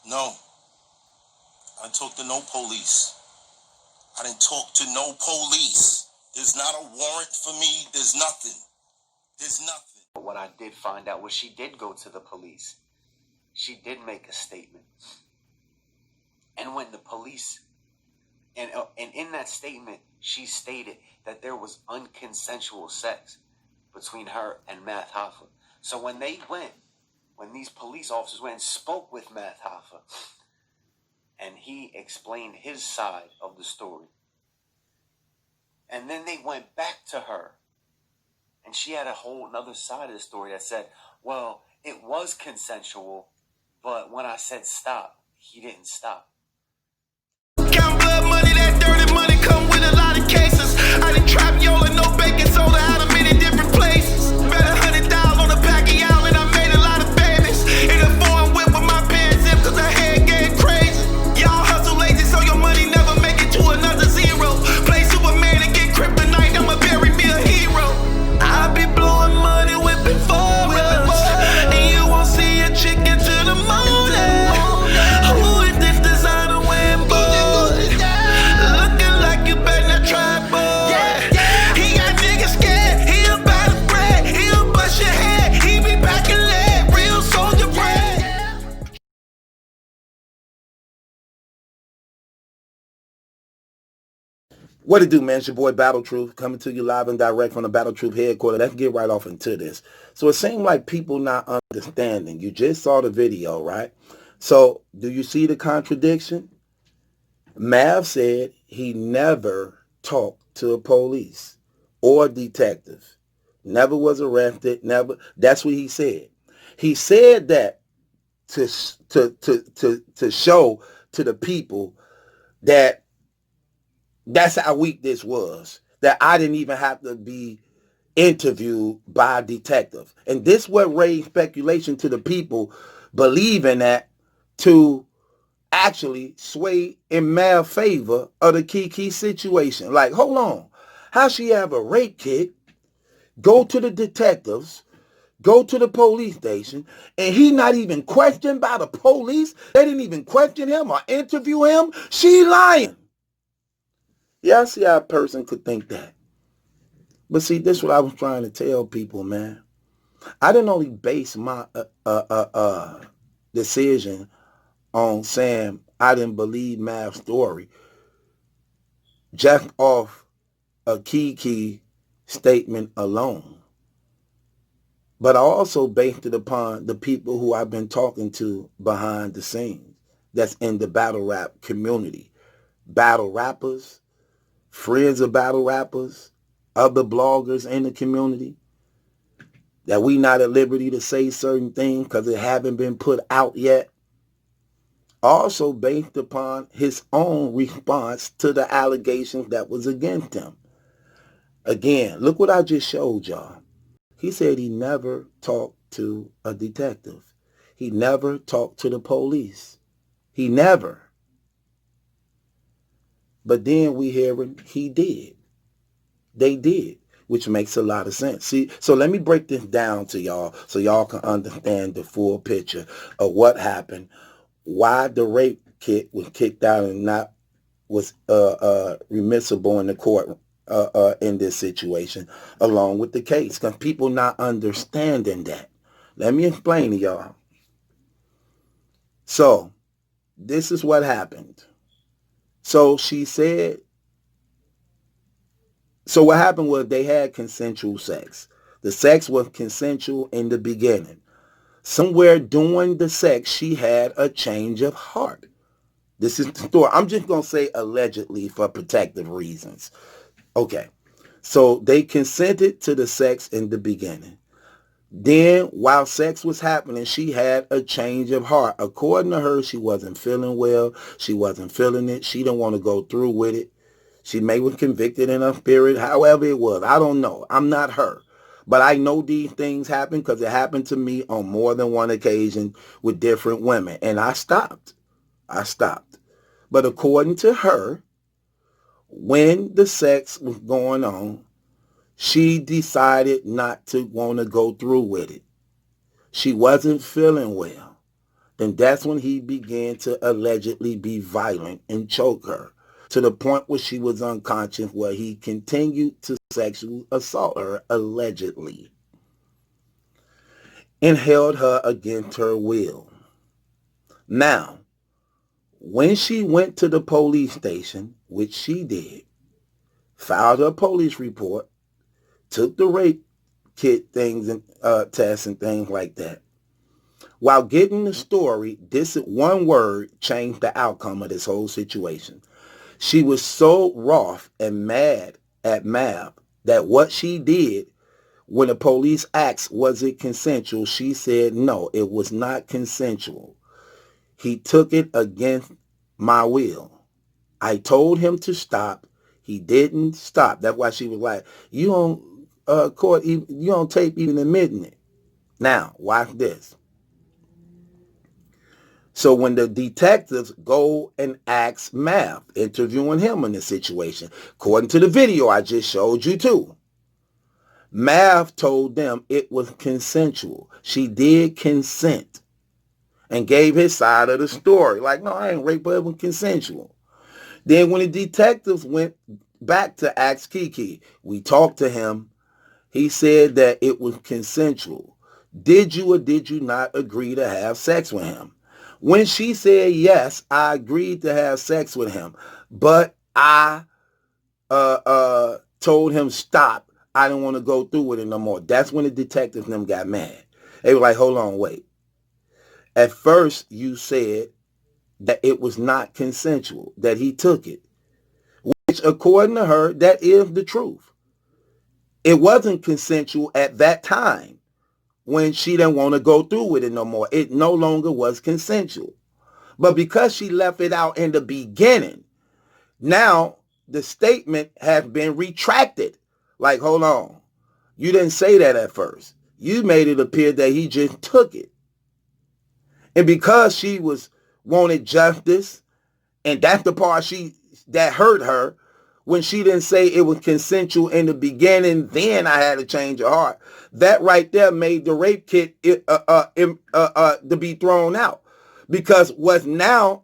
No. I didn't talk to no police. I didn't talk to no police. There's not a warrant for me. There's nothing. There's nothing. But what I did find out was she did go to the police. She did make a statement. And when the police, and in that statement, she stated that there was unconsensual sex between her and Math Hoffa. So when these police officers went and spoke with Math Hoffa, and he explained his side of the story, and then they went back to her, and she had a whole other side of the story that said, well, it was consensual, but when I said stop, he didn't stop. Count blood money, that dirty money come with a lot of cases. I done trap yola, no baking soda out of many different places. Bet $100 on a pack of y'all and I made a lot of babies. In a foreign whip with my pants zip cause her head getting crazy. Y'all hustle lazy so your money never make it to another zero. Play Superman and get kryptonite, I'ma bury me a hero. I be blowing money, whipping forwards, and you won't see a chicken to the morning. Who is this designer wearing boy? Looking like you better not try, boy. He got niggas scared, he'll buy the bread, he'll bust your head, he be packing lead, real soldier bread. What it do, man? It's your boy Battle Truth coming to you live and direct from the Battle Truth headquarters. Let's get right off into this. So it seemed like people not understanding. You just saw the video, right? So do you see the contradiction? Mav said he never talked to a police or detective. Never was arrested. Never. That's what he said. He said that to show to the people that that's how weak this was, that I didn't even have to be interviewed by a detective. And this what raised speculation to the people believing that to actually sway in Mav's favor of the Kiki situation. Like, hold on. How she have a rape kit, go to the detectives, go to the police station, and he not even questioned by the police? They didn't even question him or interview him? She lying. Yeah, I see how a person could think that. But see, this is what I was trying to tell people, man. I didn't only base my decision on saying I didn't believe Mav's story just off a Kiki statement alone. But I also based it upon the people who I've been talking to behind the scenes that's in the battle rap community. Battle rappers, friends of battle rappers, other bloggers in the community, that we not at liberty to say certain things because it haven't been put out yet. Also based upon his own response to the allegations that was against him. Again, look what I just showed y'all. He said he never talked to a detective. He never talked to the police. He never. But then we hearing he did. They did, which makes a lot of sense. See, so let me break this down to y'all so y'all can understand the full picture of what happened, why the rape kit was kicked out and not was remissible in the court in this situation, along with the case, because people not understanding that. Let me explain to y'all. So this is what happened. So she said, so what happened was they had consensual sex. The sex was consensual in the beginning. Somewhere during the sex, she had a change of heart. This is the story. I'm just going to say allegedly for protective reasons. Okay. So they consented to the sex in the beginning. Then, while sex was happening, she had a change of heart. According to her, she wasn't feeling well. She wasn't feeling it. She didn't want to go through with it. She may have been convicted in her spirit, however it was. I don't know. I'm not her. But I know these things happen because it happened to me on more than one occasion with different women. And I stopped. But according to her, when the sex was going on, she decided not to want to go through with it. She wasn't feeling well. And that's when he began to allegedly be violent and choke her to the point where she was unconscious, where he continued to sexually assault her, allegedly, and held her against her will. Now, when she went to the police station, which she did, filed her police report, took the rape kit things and tests and things like that. While getting the story, this one word changed the outcome of this whole situation. She was so wroth and mad at Mav that what she did, when the police asked, was it consensual, she said, no, it was not consensual. He took it against my will. I told him to stop. He didn't stop. That's why she was like, you on court, you on tape even admitting it. Now, watch this. So when the detectives go and ask Mav, interviewing him in the situation, according to the video I just showed you too, Mav told them it was consensual. She did consent and gave his side of the story. Like, no, I ain't raped, but it was consensual. Then when the detectives went back to ask Kiki, we talked to him. He said that it was consensual. Did you or did you not agree to have sex with him? When she said, yes, I agreed to have sex with him, but I told him stop. I didn't want to go through with it no more. That's when the detectives and them got mad. They were like, hold on, wait. At first, you said that it was not consensual, that he took it, which according to her, that is the truth. It wasn't consensual at that time when she didn't want to go through with it no more. It no longer was consensual. But because she left it out in the beginning, now the statement has been retracted. Like, hold on. You didn't say that at first. You made it appear that he just took it. And because she wanted justice, and that's the part that hurt her, when she didn't say it was consensual in the beginning, then I had to change her heart. That right there made the rape kit to be thrown out, because what's now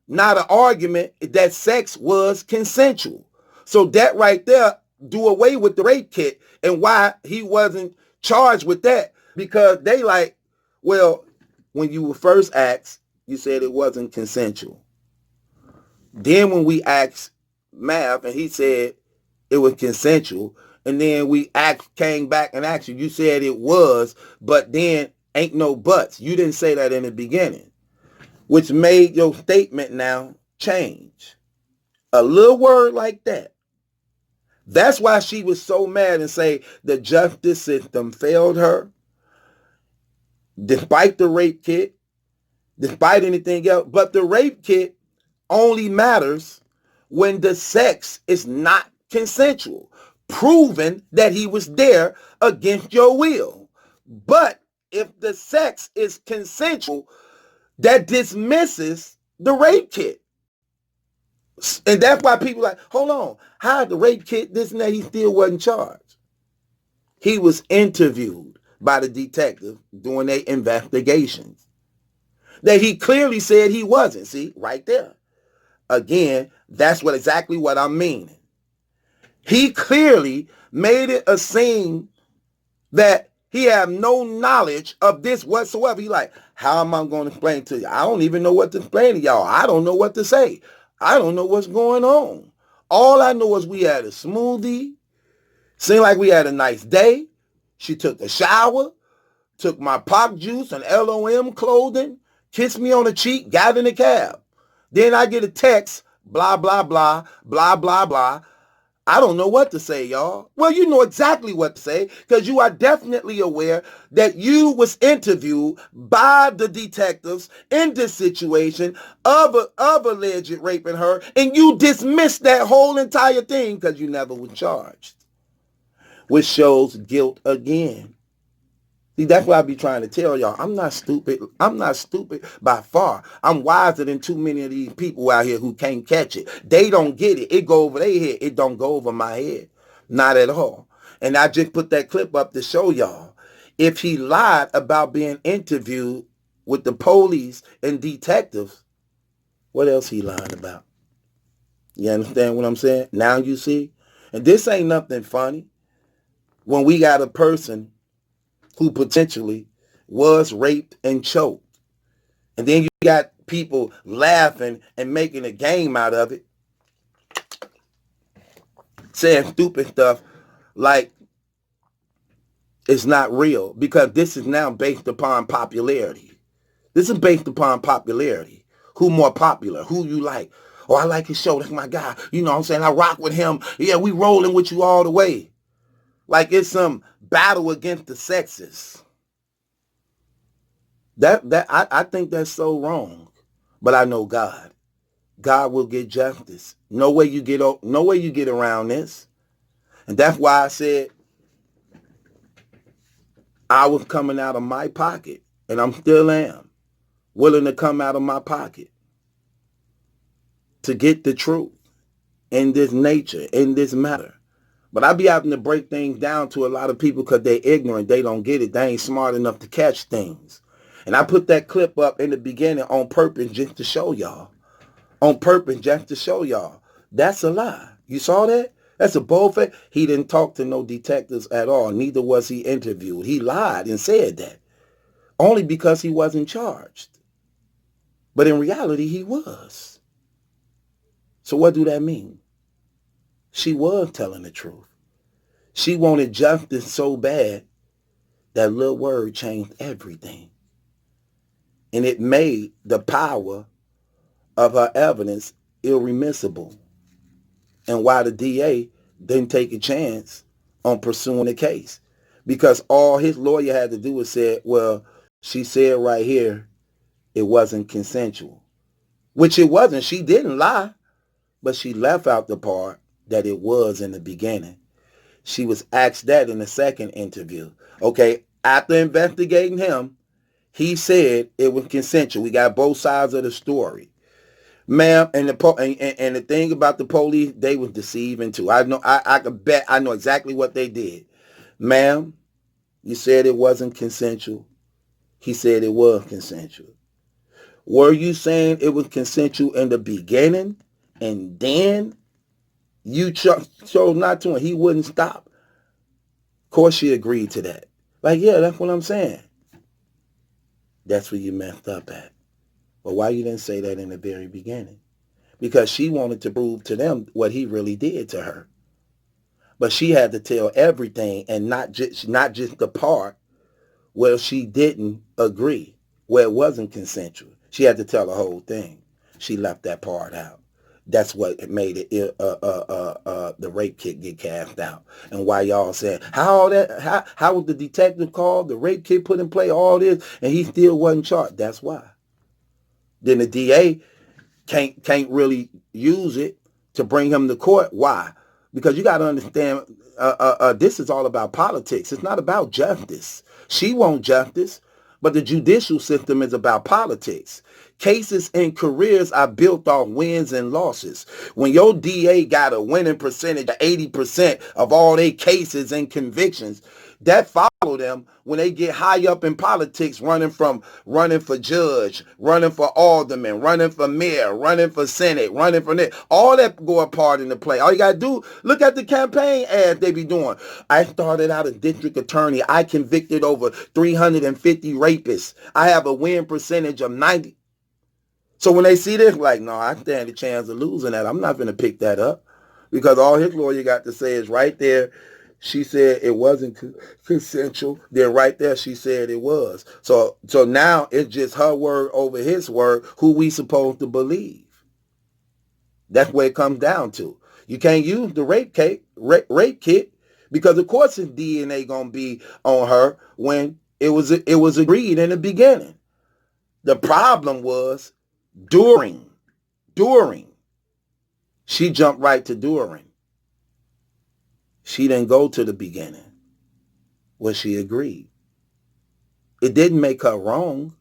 not an argument that sex was consensual. So that right there do away with the rape kit, and why he wasn't charged with that, because they like, well, when you were first asked, you said it wasn't consensual. Then when we asked Mav and he said it was consensual, and then we came back and asked you, you said it was, but then ain't no buts. You didn't say that in the beginning, which made your statement now change. A little word like that. That's why she was so mad and say the justice system failed her, despite the rape kit, despite anything else. But the rape kit only matters when the sex is not consensual, proving that he was there against your will. But if the sex is consensual, that dismisses the rape kit. And that's why people are like, hold on, how the rape kit, this and that, he still wasn't charged. He was interviewed by the detective doing their investigations, that he clearly said he wasn't. See, right there. Again, that's exactly what I'm meaning. He clearly made it a scene that he had no knowledge of this whatsoever. He like, how am I going to explain to you? I don't even know what to explain to y'all. I don't know what to say. I don't know what's going on. All I know is we had a smoothie. Seemed like we had a nice day. She took a shower, took my pop juice and LOM clothing, kissed me on the cheek, got in the cab. Then I get a text, blah, blah, blah, blah, blah, blah. I don't know what to say, y'all. Well, you know exactly what to say, because you are definitely aware that you was interviewed by the detectives in this situation of alleged raping her, and you dismissed that whole entire thing because you never was charged, which shows guilt again. See, that's what I be trying to tell y'all. I'm not stupid. I'm not stupid by far. I'm wiser than too many of these people out here who can't catch it. They don't get it. It go over their head. It don't go over my head. Not at all. And I just put that clip up to show y'all. If he lied about being interviewed with the police and detectives, what else he lying about? You understand what I'm saying? Now you see? And this ain't nothing funny. When we got a person who potentially was raped and choked, and then you got people laughing and making a game out of it, saying stupid stuff like it's not real, because this is now based upon popularity. This is based upon popularity. Who more popular? Who you like? Oh, I like his show. That's my guy. You know what I'm saying? I rock with him. Yeah, we rolling with you all the way. Like it's some battle against the sexes. I think that's so wrong. But I know God. God will get justice. No way you get around this. And that's why I said I was coming out of my pocket, and I'm still am, willing to come out of my pocket to get the truth in this nature, in this matter. But I be having to break things down to a lot of people because they're ignorant. They don't get it. They ain't smart enough to catch things. And I put that clip up in the beginning on purpose just to show y'all. On purpose just to show y'all. That's a lie. You saw that? That's a bold fact. He didn't talk to no detectives at all. Neither was he interviewed. He lied and said that. Only because he wasn't charged. But in reality, he was. So what do that mean? She was telling the truth. She wanted justice so bad that little word changed everything. And it made the power of her evidence irremissible. And why the DA didn't take a chance on pursuing the case. Because all his lawyer had to do was say, well, she said right here it wasn't consensual. Which it wasn't. She didn't lie. But she left out the part that it was in the beginning. She was asked that in the second interview. Okay, after investigating him, he said it was consensual. We got both sides of the story. Ma'am, and the thing about the police, they was deceiving too. I could bet I know exactly what they did. Ma'am, you said it wasn't consensual. He said it was consensual. Were you saying it was consensual in the beginning and then you chose not to, and he wouldn't stop? Of course she agreed to that. Like, yeah, that's what I'm saying. That's where you messed up at. But why you didn't say that in the very beginning? Because she wanted to prove to them what he really did to her. But she had to tell everything, and not just the part where she didn't agree, where it wasn't consensual. She had to tell the whole thing. She left that part out. That's what made it the rape kit get cast out. And why y'all saying how was the detective called, the rape kit put in play, all this, and he still wasn't charged? That's why. Then the DA can't really use it to bring him to court. Why? Because you got to understand, this is all about politics. It's not about justice. She wants justice, but the judicial system is about politics. Cases and careers are built off wins and losses. When your DA got a winning percentage of 80% of all their cases and convictions, that follow them when they get high up in politics, running for judge, running for alderman, running for mayor, running for senate, running for that. All that go a part in the play. All you got to do, look at the campaign ads they be doing. I started out a district attorney. I convicted over 350 rapists. I have a win percentage of 90. So when they see this, like, no, I stand a chance of losing that. I'm not going to pick that up, because all his lawyer got to say is right there. She said it wasn't consensual. Then right there, she said it was. So now it's just her word over his word. Who we supposed to believe? That's where it comes down to. You can't use the rape kit because of course his DNA gonna be on her when it was agreed in the beginning. The problem was during. She jumped right to during. She didn't go to the beginning where she agreed. It didn't make her wrong.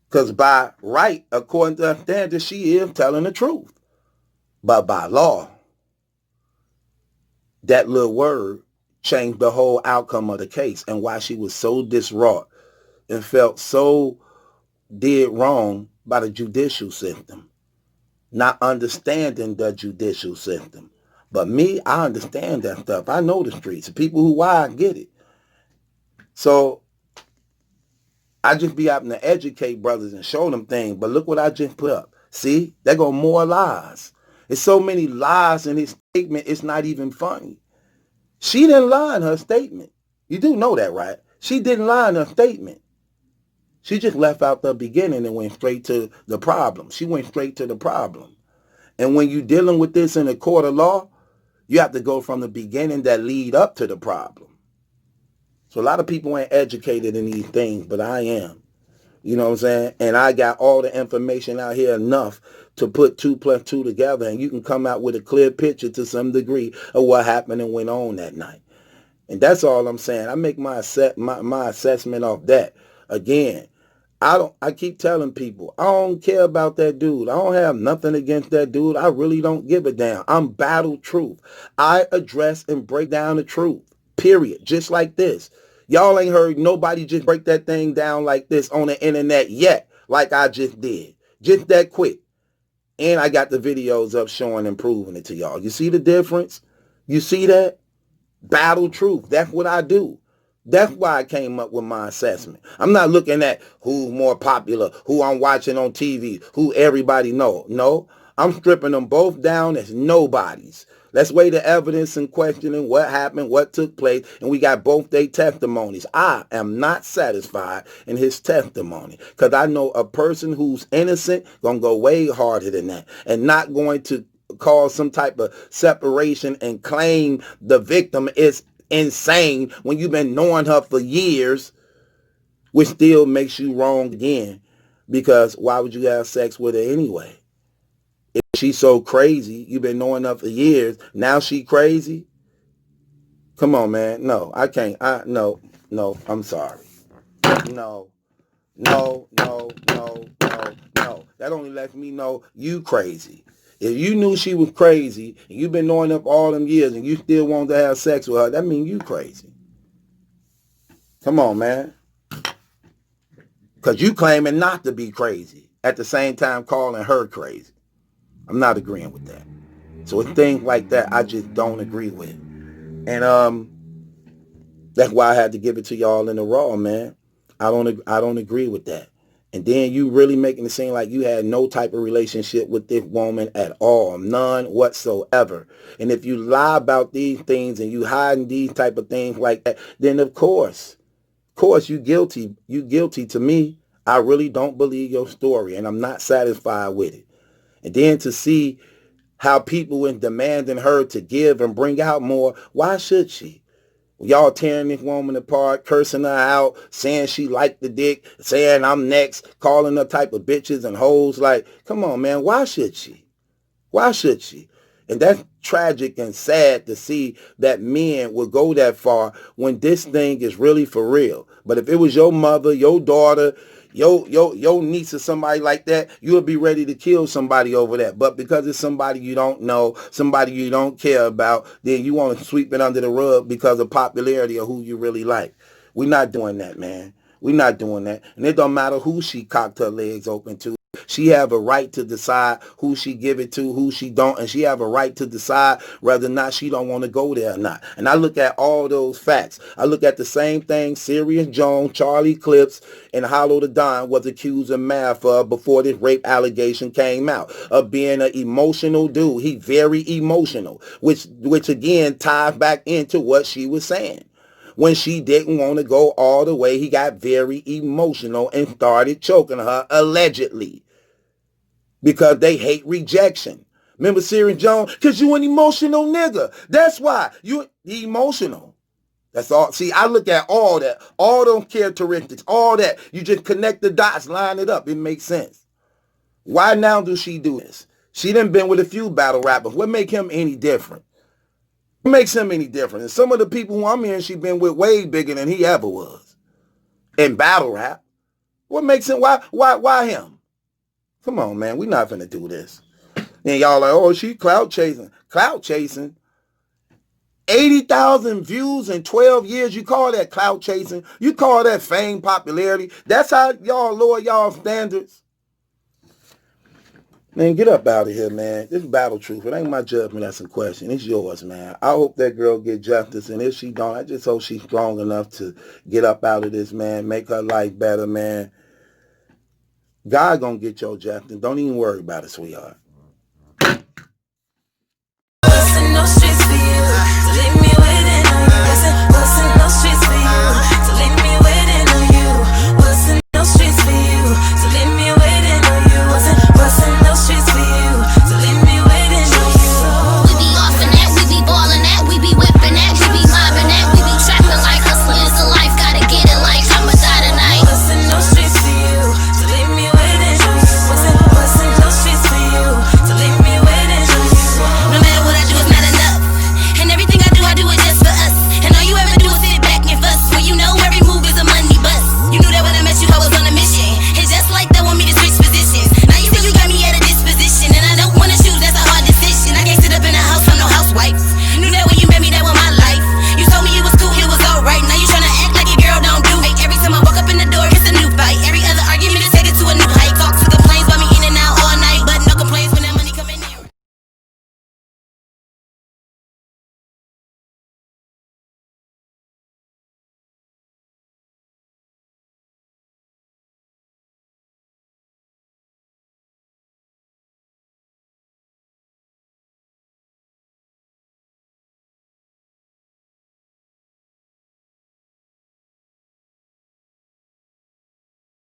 Because by right, according to her standards, she is telling the truth. But by law, that little word changed the whole outcome of the case and why she was so distraught and felt so did wrong by the judicial system, not understanding the judicial system. But me, I understand that stuff. I know the streets. The people who why get it. So I just be having to educate brothers and show them things. But look what I just put up. See, there go more lies. There's so many lies in his statement, it's not even funny. She didn't lie in her statement. You do know that, right? She didn't lie in her statement. She just left out the beginning and went straight to the problem. She went straight to the problem. And when you're dealing with this in a court of law, you have to go from the beginning that lead up to the problem. So a lot of people ain't educated in these things, but I am. You know what I'm saying? And I got all the information out here enough to put 2 + 2 together, and you can come out with a clear picture to some degree of what happened and went on that night. And that's all I'm saying. I make my assessment off that. Again, I keep telling people, I don't care about that dude. I don't have nothing against that dude. I really don't give a damn. I'm battle truth. I address and break down the truth. Period. Just like this. Y'all ain't heard nobody just break that thing down like this on the internet yet, like I just did. Just that quick. And I got the videos up showing and proving it to y'all. You see the difference? You see that? Battle truth. That's what I do. That's why I came up with my assessment. I'm not looking at who's more popular, who I'm watching on TV, who everybody know. No, I'm stripping them both down as nobodies. Let's weigh the evidence and questioning what happened, what took place, and we got both their testimonies. I am not satisfied in his testimony because I know a person who's innocent gonna go way harder than that and not going to cause some type of separation and claim the victim is insane when you've been knowing her for years, which still makes you wrong again, because why would you have sex with her anyway? If she's so crazy, you've been knowing her for years, now she crazy? Come on, man. No, I can't. No, I'm sorry. No. That only lets me know you crazy. If you knew she was crazy and you've been knowing her for all them years and you still want to have sex with her, that means you crazy. Come on, man. Because you claiming not to be crazy at the same time calling her crazy. I'm not agreeing with that. So it's things like that I just don't agree with. And that's why I had to give it to y'all in the raw, man. I don't agree with that. And then you really making it seem like you had no type of relationship with this woman at all. None whatsoever. And if you lie about these things and you hiding these type of things like that, then of course you guilty. You guilty to me. I really don't believe your story and I'm not satisfied with it. And then to see how people are demanding her to give and bring out more, why should she? Y'all tearing this woman apart, cursing her out, saying she liked the dick, saying I'm next, calling her type of bitches and hoes. Like, come on, man. Why should she? Why should she? And that's tragic and sad to see that men will go that far when this thing is really for real. But if it was your mother, your daughter, your niece or somebody like that, you'll be ready to kill somebody over that. But because it's somebody you don't know, somebody you don't care about, then you want to sweep it under the rug because of popularity or who you really like. We're not doing that, man. We're not doing that. And it don't matter who she cocked her legs open to. She have a right to decide who she give it to, who she don't, and she have a right to decide whether or not she don't want to go there or not. And I look at all those facts. I look at the same thing Sirius Jones, Charlie Clips, and Hollow the Don was accused of mad for before this rape allegation came out, of being an emotional dude. He very emotional, which again ties back into what she was saying. When she didn't want to go all the way, he got very emotional and started choking her, allegedly. Because they hate rejection. Remember Sirius Jones? Because you an emotional nigga. That's why. You emotional. That's all. See, I look at all that. All those characteristics. All that. You just connect the dots, line it up. It makes sense. Why now do she do this? She done been with a few battle rappers. What make him any different? What makes him any different? And some of the people who I'm hearing she been with way bigger than he ever was. In battle rap. What makes him, why him? Come on, man. We're not finna do this. And y'all like, oh, she clout chasing. Clout chasing? 80,000 views in 12 years. You call that clout chasing? You call that fame, popularity? That's how y'all lower y'all standards? Man, get up out of here, man. This is Battle Truth. It ain't my judgment that's in question. It's yours, man. I hope that girl get justice, and if she don't, I just hope she's strong enough to get up out of this, man. Make her life better, man. God gonna get your justice. Don't even worry about it, sweetheart.